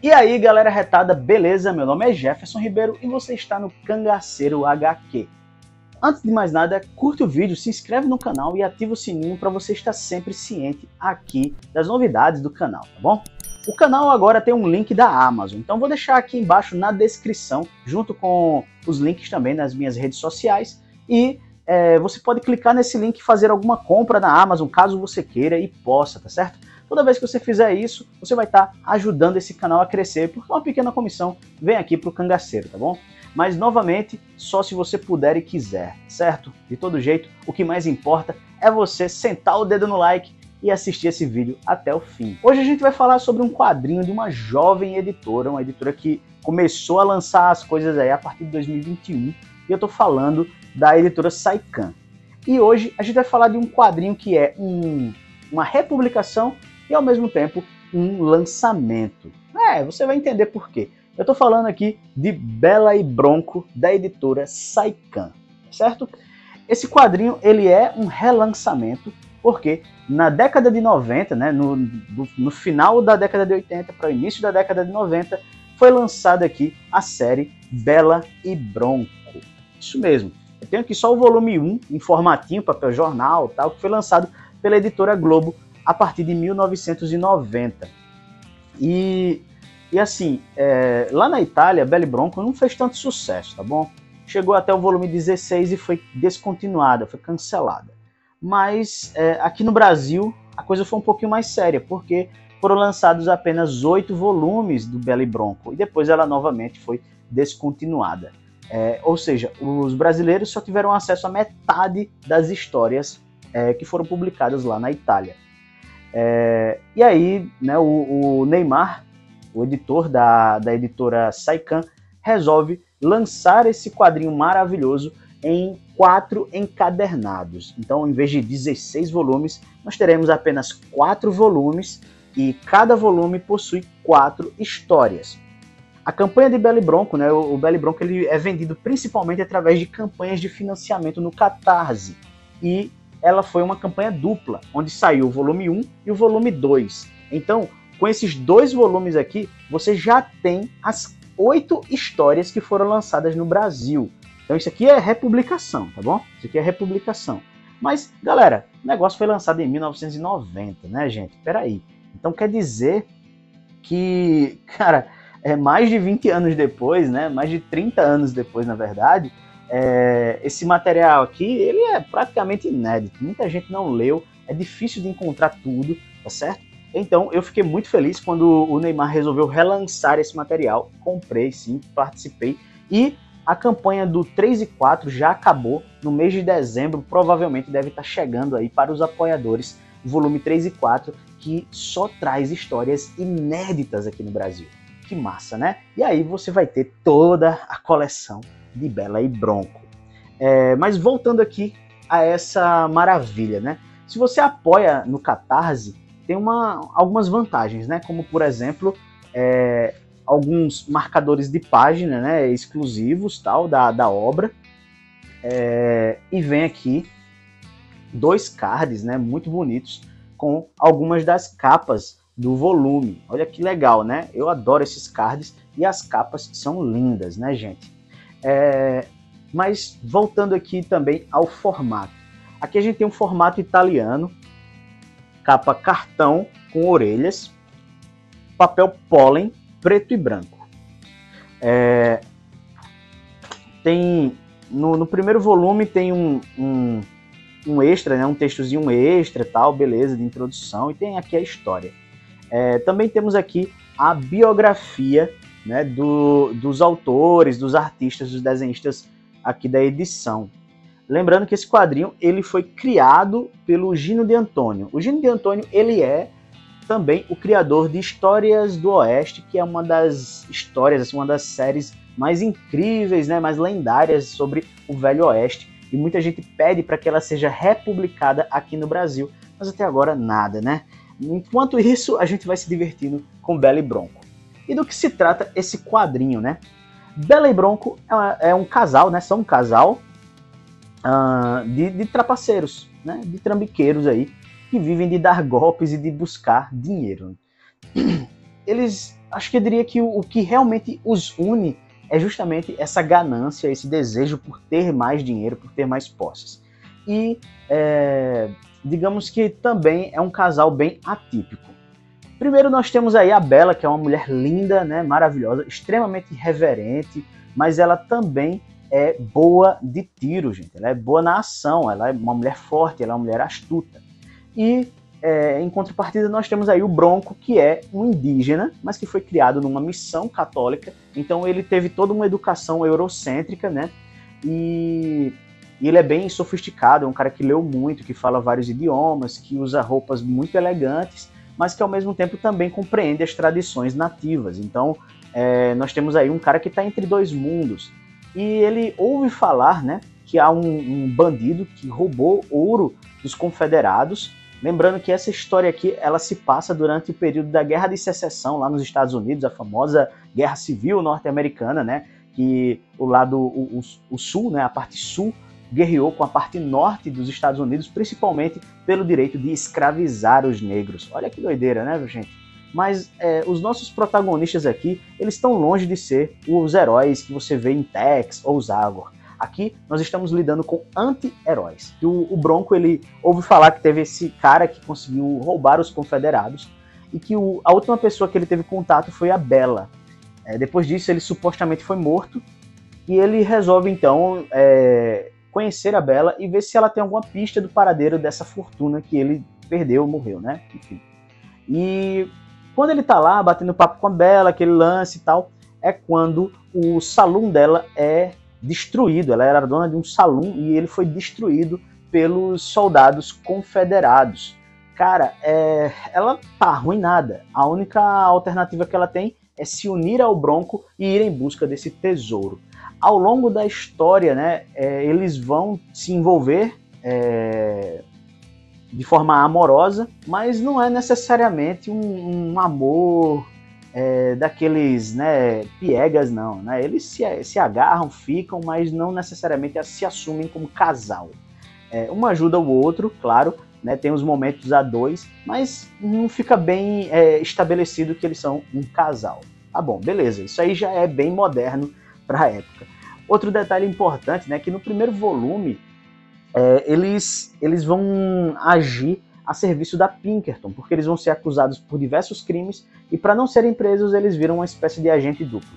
E aí, galera retada, beleza? Meu nome é Jefferson Ribeiro e você está no Cangaceiro HQ. Antes de mais nada, curte o vídeo, se inscreve no canal e ativa o sininho para você estar sempre ciente aqui das novidades do canal, tá bom? O canal agora tem um link da Amazon, então vou deixar aqui embaixo na descrição, junto com os links também nas minhas redes sociais, e você pode clicar nesse link e fazer alguma compra na Amazon, caso você queira e possa, tá certo? Toda vez que você fizer isso, você vai estar ajudando esse canal a crescer, porque uma pequena comissão vem aqui para o Cangaceiro, tá bom? Mas, novamente, só se você puder e quiser, certo? De todo jeito, o que mais importa é você sentar o dedo no like e assistir esse vídeo até o fim. Hoje a gente vai falar sobre um quadrinho de uma jovem editora, uma editora que começou a lançar as coisas aí a partir de 2021, e eu tô falando da editora Saican. E hoje a gente vai falar de um quadrinho que é uma republicação e ao mesmo tempo um lançamento. Você vai entender por quê. Eu estou falando aqui de Bela e Bronco, da editora Saican, certo? Esse quadrinho ele é um relançamento, porque na década de 90, né, no final da década de 80 para o início da década de 90, foi lançada aqui a série Bela e Bronco. Isso mesmo. Eu tenho aqui só o volume 1, em formatinho, papel jornal, tal, que foi lançado pela editora Globo a partir de 1990. E assim, lá na Itália, Bela e Bronco não fez tanto sucesso, tá bom? Chegou até o volume 16 e foi descontinuada, foi cancelada. Mas aqui no Brasil a coisa foi um pouquinho mais séria, porque foram lançados apenas 8 volumes do Bela e Bronco e depois ela novamente foi descontinuada. Ou seja, os brasileiros só tiveram acesso a metade das histórias que foram publicadas lá na Itália. E aí, né, o Neymar, o editor da editora Saican, resolve lançar esse quadrinho maravilhoso em 4 encadernados. Então, em vez de 16 volumes, nós teremos apenas 4 volumes e cada volume possui 4 histórias. A campanha de Bela e Bronco, né, o Bela e Bronco ele é vendido principalmente através de campanhas de financiamento no Catarse. E ela foi uma campanha dupla, onde saiu o volume 1 e o volume 2. Então, com esses 2 volumes aqui, você já tem as 8 histórias que foram lançadas no Brasil. Então isso aqui é republicação, tá bom? Isso aqui é republicação. Mas, galera, o negócio foi lançado em 1990, né, gente? Peraí. Então quer dizer que, cara, mais de 20 anos depois, né? Mais de 30 anos depois, na verdade, esse material aqui, ele é praticamente inédito. Muita gente não leu, é difícil de encontrar tudo, tá certo? Então eu fiquei muito feliz quando o Neymar resolveu relançar esse material. Comprei, sim, participei. E a campanha do 3 e 4 já acabou no mês de dezembro. Provavelmente deve estar chegando aí para os apoiadores o volume 3 e 4, que só traz histórias inéditas aqui no Brasil. Que massa, né? E aí você vai ter toda a coleção de Bela e Bronco. Mas voltando aqui a essa maravilha, né? Se você apoia no Catarse, tem algumas vantagens, né? Como, por exemplo, alguns marcadores de página, né, exclusivos tal, da obra. E vem aqui 2 cards, né, muito bonitos, com algumas das capas do volume. Olha que legal, né? Eu adoro esses cards e as capas são lindas, né, gente? Mas voltando aqui também ao formato. Aqui a gente tem um formato italiano, capa cartão com orelhas, papel pólen, preto e branco. Tem no primeiro volume tem um extra, né, um textozinho extra, tal, beleza, de introdução, e tem aqui a história. Também temos aqui a biografia, né, dos autores, dos artistas, dos desenhistas aqui da edição. Lembrando que esse quadrinho ele foi criado pelo Gino de Antônio. O Gino de Antônio ele é também o criador de Histórias do Oeste, que é uma das histórias, assim, uma das séries mais incríveis, né, mais lendárias sobre o Velho Oeste. E muita gente pede para que ela seja republicada aqui no Brasil, mas até agora nada, né? Enquanto isso, a gente vai se divertindo com Bela e Bronco. E do que se trata esse quadrinho, né? Bela e Bronco é um casal, né? São um casal de trapaceiros, né? De trambiqueiros aí, que vivem de dar golpes e de buscar dinheiro. acho que eu diria que o que realmente os une é justamente essa ganância, esse desejo por ter mais dinheiro, por ter mais posses. E digamos que também é um casal bem atípico. Primeiro nós temos aí a Bella, que é uma mulher linda, né, maravilhosa, extremamente reverente, mas ela também é boa de tiro, gente. Ela é boa na ação, ela é uma mulher forte, ela é uma mulher astuta. E em contrapartida nós temos aí o Bronco, que é um indígena, mas que foi criado numa missão católica, então ele teve toda uma educação eurocêntrica, né? E ele é bem sofisticado, é um cara que leu muito, que fala vários idiomas, que usa roupas muito elegantes, mas que ao mesmo tempo também compreende as tradições nativas. Então nós temos aí um cara que está entre dois mundos. E ele ouve falar, né, que há um bandido que roubou ouro dos confederados. Lembrando que essa história aqui, ela se passa durante o período da Guerra de Secessão, lá nos Estados Unidos, a famosa Guerra Civil norte-americana, né? Que o sul, né, a parte sul, guerreou com a parte norte dos Estados Unidos, principalmente pelo direito de escravizar os negros. Olha que doideira, né, gente? Mas os nossos protagonistas aqui, eles estão longe de ser os heróis que você vê em Tex ou Zagor. Aqui nós estamos lidando com anti-heróis. O Bronco, ele ouve falar que teve esse cara que conseguiu roubar os confederados e que a última pessoa que ele teve contato foi a Bella. Depois disso, ele supostamente foi morto e ele resolve então conhecer a Bella e ver se ela tem alguma pista do paradeiro dessa fortuna que ele perdeu, morreu, né? Enfim. E quando ele tá lá batendo papo com a Bella, aquele lance e tal, é quando o salão dela é destruído. Ela era dona de um salão e ele foi destruído pelos soldados confederados. Cara, ela tá arruinada. A única alternativa que ela tem é se unir ao Bronco e ir em busca desse tesouro. Ao longo da história, né, eles vão se envolver de forma amorosa, mas não é necessariamente um amor daqueles, né, piegas, não, né? Eles se agarram, ficam, mas não necessariamente se assumem como casal. Um ajuda o outro, claro, né? Tem os momentos a dois, mas não fica bem estabelecido que eles são um casal. Tá bom, beleza, isso aí já é bem moderno para a época. Outro detalhe importante, né, que no primeiro volume eles vão agir a serviço da Pinkerton, porque eles vão ser acusados por diversos crimes e para não serem presos eles viram uma espécie de agente duplo.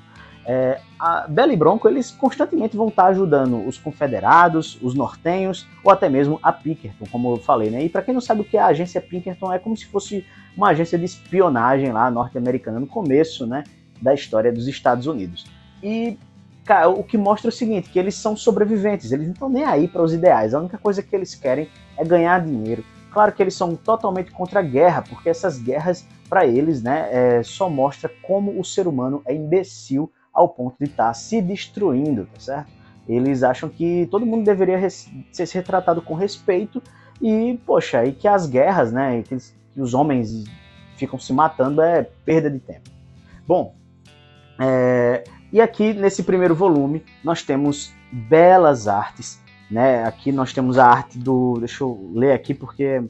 A Bella e Bronco, eles constantemente vão estar ajudando os confederados, os nortenhos ou até mesmo a Pinkerton, como eu falei, né? E para quem não sabe o que é a agência Pinkerton, é como se fosse uma agência de espionagem lá norte-americana no começo, né, da história dos Estados Unidos. E cara, o que mostra o seguinte, que eles são sobreviventes, eles não estão nem aí para os ideais, a única coisa que eles querem é ganhar dinheiro. Claro que eles são totalmente contra a guerra, porque essas guerras, para eles, né, só mostra como o ser humano é imbecil ao ponto de estar se destruindo, tá certo? Eles acham que todo mundo deveria ser retratado com respeito e, poxa, e que as guerras, né, que os homens ficam se matando é perda de tempo. Bom, e aqui nesse primeiro volume nós temos belas artes, né? Aqui nós temos a arte deixa eu ler aqui porque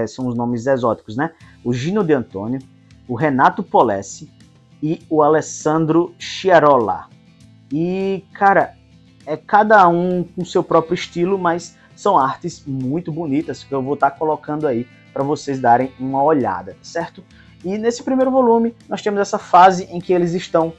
são os nomes exóticos, né? O Gino de Antônio, o Renato Polessi e o Alessandro Chiarola. E, cara, cada um com seu próprio estilo, mas são artes muito bonitas que eu vou estar colocando aí para vocês darem uma olhada, certo? E nesse primeiro volume nós temos essa fase em que eles estão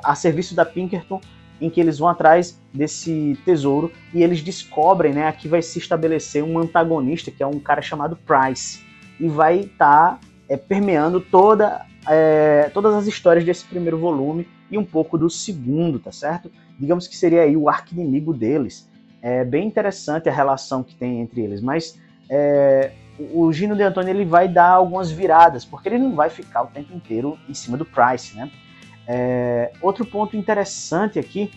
a serviço da Pinkerton, em que eles vão atrás desse tesouro e eles descobrem, né, aqui vai se estabelecer um antagonista, que é um cara chamado Price, e vai estar permeando todas as histórias desse primeiro volume e um pouco do segundo, tá certo? Digamos que seria aí o arqui-inimigo deles. É bem interessante a relação que tem entre eles, mas o Gino de Antônio ele vai dar algumas viradas, porque ele não vai ficar o tempo inteiro em cima do Price, né? Outro ponto interessante aqui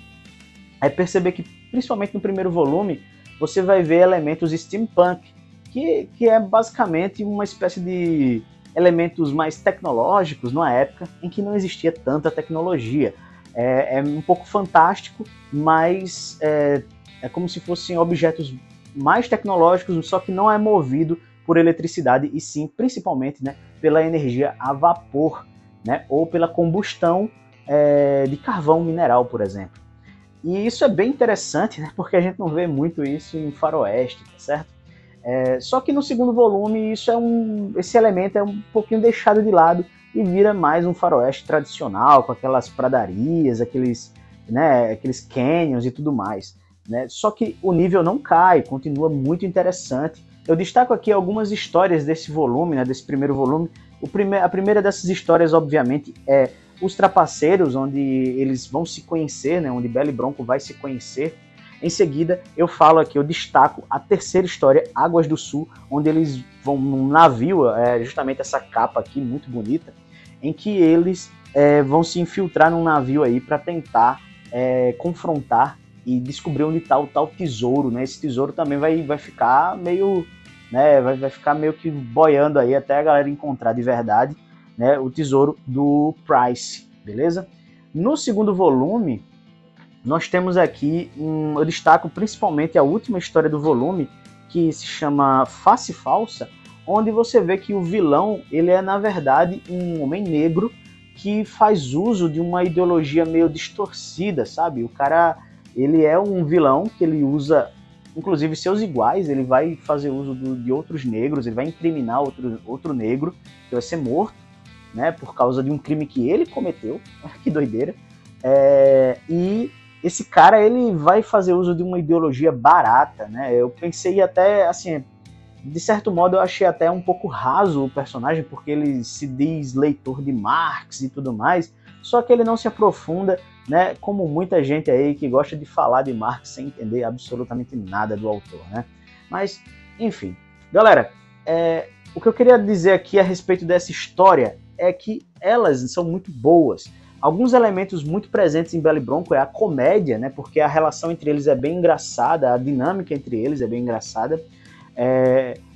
é perceber que, principalmente no primeiro volume, você vai ver elementos steampunk, que é basicamente uma espécie de elementos mais tecnológicos numa época em que não existia tanta tecnologia. É um pouco fantástico, mas é como se fossem objetos mais tecnológicos, só que não é movido por eletricidade, e sim, principalmente, né, pela energia a vapor. né, ou pela combustão de carvão mineral, por exemplo. E isso é bem interessante, né, porque a gente não vê muito isso em faroeste, tá certo? Só que no segundo volume esse elemento é um pouquinho deixado de lado e vira mais um faroeste tradicional, com aquelas pradarias, aqueles canyons e tudo mais, né? Só que o nível não cai, continua muito interessante. Eu destaco aqui algumas histórias desse volume, né, desse primeiro volume. A primeira dessas histórias, obviamente, é Os Trapaceiros, onde eles vão se conhecer, né, onde Bela e Bronco vai se conhecer. Em seguida, eu destaco a terceira história, Águas do Sul, onde eles vão num navio, justamente essa capa aqui, muito bonita, em que eles vão se infiltrar num navio aí para tentar confrontar e descobrir onde está o tal tesouro, né? Esse tesouro também vai ficar meio, né, vai ficar meio que boiando aí até a galera encontrar de verdade, né, o tesouro do Price, beleza? No segundo volume, nós temos aqui, eu destaco principalmente a última história do volume, que se chama Face Falsa, onde você vê que o vilão, ele é na verdade um homem negro que faz uso de uma ideologia meio distorcida, sabe? O cara, ele é um vilão que ele usa, inclusive seus iguais, ele vai fazer uso de outros negros, ele vai incriminar outro negro, que vai ser morto, né, por causa de um crime que ele cometeu. Que doideira. E esse cara, ele vai fazer uso de uma ideologia barata, né? Eu pensei até, assim, de certo modo eu achei até um pouco raso o personagem, porque ele se diz leitor de Marx e tudo mais, só que ele não se aprofunda, né, como muita gente aí que gosta de falar de Marx sem entender absolutamente nada do autor, né? Mas, enfim. Galera, o que eu queria dizer aqui a respeito dessa história é que elas são muito boas. Alguns elementos muito presentes em Bela e Bronco é a comédia, né, porque a relação entre eles é bem engraçada, a dinâmica entre eles é bem engraçada.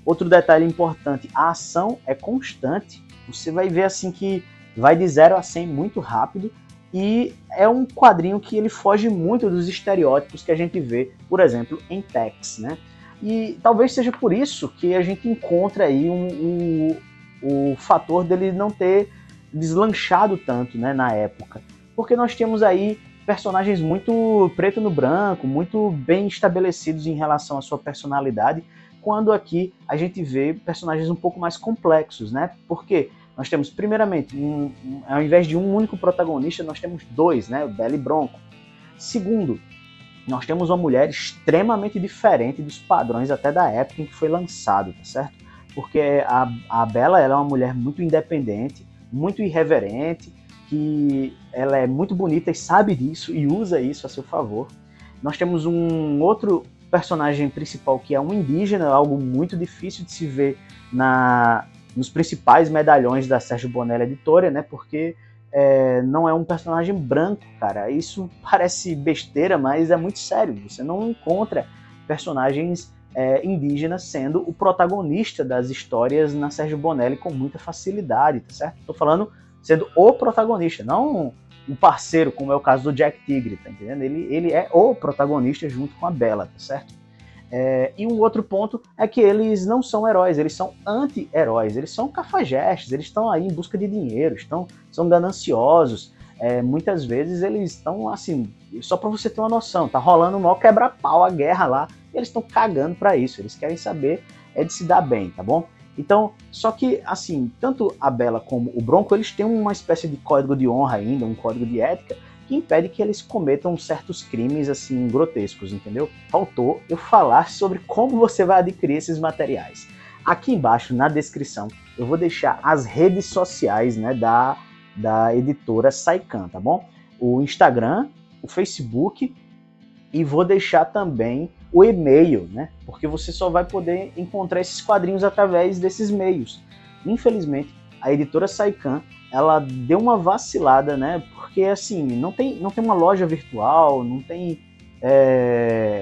Outro detalhe importante, a ação é constante, você vai ver assim que vai de 0 a 100 muito rápido, e é um quadrinho que ele foge muito dos estereótipos que a gente vê, por exemplo, em Tex, né? E talvez seja por isso que a gente encontra aí o fator dele não ter deslanchado tanto, né, na época. Porque nós tínhamos aí personagens muito preto no branco, muito bem estabelecidos em relação à sua personalidade, quando aqui a gente vê personagens um pouco mais complexos, né? Porque nós temos, primeiramente, ao invés de um único protagonista, nós temos dois, né? O Bela e Bronco. Segundo, nós temos uma mulher extremamente diferente dos padrões até da época em que foi lançado, tá certo? Porque a Bela, ela é uma mulher muito independente, muito irreverente, que ela é muito bonita e sabe disso e usa isso a seu favor. Nós temos um outro personagem principal que é um indígena, algo muito difícil de se ver nos principais medalhões da Sérgio Bonelli Editora, né? Porque não é um personagem branco, cara. Isso parece besteira, mas é muito sério. Você não encontra personagens indígenas sendo o protagonista das histórias na Sérgio Bonelli com muita facilidade, tá certo? Estou falando sendo o protagonista, não um parceiro, como é o caso do Jack Tigre, tá entendendo? Ele é o protagonista junto com a Bela, tá certo? E um outro ponto é que eles não são heróis, eles são anti-heróis, eles são cafajestes, eles estão aí em busca de dinheiro, são gananciosos, muitas vezes eles estão assim, só para você ter uma noção, tá rolando um maior quebra-pau, a guerra lá, e eles estão cagando para isso, eles querem saber de se dar bem, tá bom? Então, só que, assim, tanto a Bela como o Bronco, eles têm uma espécie de código de honra ainda, um código de ética, que impede que eles cometam certos crimes, assim, grotescos, entendeu? Faltou eu falar sobre como você vai adquirir esses materiais. Aqui embaixo, na descrição, eu vou deixar as redes sociais, né, da editora Saikan, tá bom? O Instagram, o Facebook, e vou deixar também o e-mail, né? Porque você só vai poder encontrar esses quadrinhos através desses meios. Infelizmente, a editora Saikan, ela deu uma vacilada, né? Porque assim, não tem uma loja virtual, não tem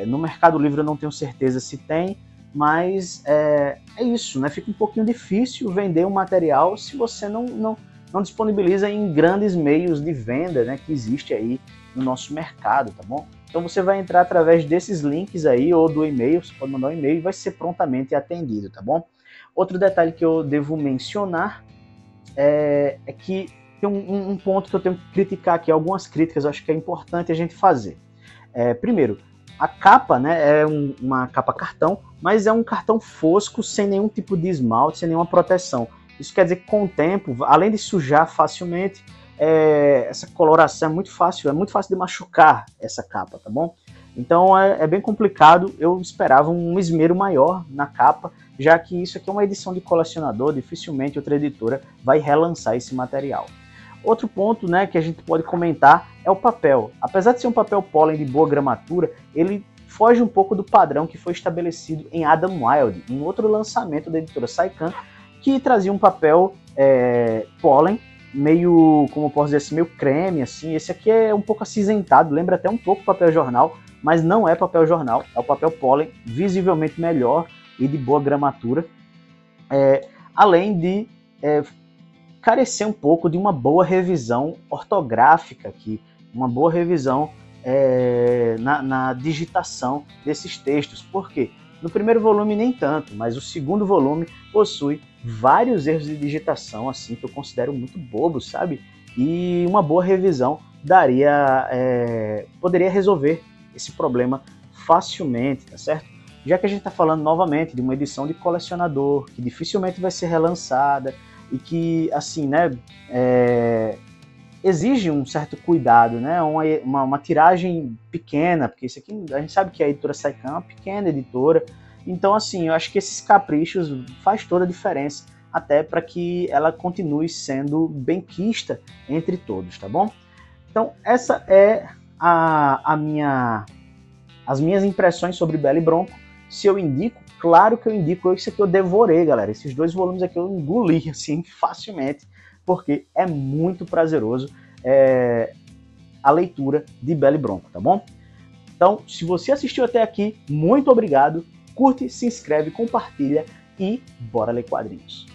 no Mercado Livre, eu não tenho certeza se tem, mas é isso, né? Fica um pouquinho difícil vender um material se você não disponibiliza em grandes meios de venda, né? Que existe aí no nosso mercado, tá bom? Então você vai entrar através desses links aí, ou do e-mail, você pode mandar um e-mail e vai ser prontamente atendido, tá bom? Outro detalhe que eu devo mencionar é que tem um ponto que eu tenho que criticar aqui, algumas críticas eu acho que é importante a gente fazer. Primeiro, a capa, né, é uma capa cartão, mas é um cartão fosco, sem nenhum tipo de esmalte, sem nenhuma proteção. Isso quer dizer que com o tempo, além de sujar facilmente, essa coloração é muito fácil de machucar essa capa, tá bom? Então é bem complicado, eu esperava um esmero maior na capa, já que isso aqui é uma edição de colecionador, dificilmente outra editora vai relançar esse material. Outro ponto, né, que a gente pode comentar é o papel. Apesar de ser um papel pólen de boa gramatura, ele foge um pouco do padrão que foi estabelecido em Adam Wilde, em outro lançamento da editora Saikan, que trazia um papel pólen, meio, como eu posso dizer assim, meio creme, assim. Esse aqui é um pouco acinzentado, lembra até um pouco papel jornal, mas não é papel jornal, é o papel pólen, visivelmente melhor e de boa gramatura, além de carecer um pouco de uma boa revisão ortográfica aqui, uma boa revisão na digitação desses textos. Por quê? No primeiro volume nem tanto, mas o segundo volume possui vários erros de digitação, assim, que eu considero muito bobos, sabe? E uma boa revisão poderia resolver esse problema facilmente, tá certo? Já que a gente está falando novamente de uma edição de colecionador, que dificilmente vai ser relançada, e que, assim, né, exige um certo cuidado, né, uma tiragem pequena, porque isso aqui, a gente sabe que a editora Saikan é uma pequena editora, então, assim, eu acho que esses caprichos faz toda a diferença, até para que ela continue sendo benquista entre todos, tá bom? Então, essa é as minhas impressões sobre Bela e Bronco. Se eu indico, claro que eu indico, isso aqui eu devorei, galera. Esses 2 volumes aqui eu engoli, assim, facilmente, porque é muito prazeroso a leitura de Bela e Bronco, tá bom? Então, se você assistiu até aqui, muito obrigado. Curte, se inscreve, compartilha e bora ler quadrinhos.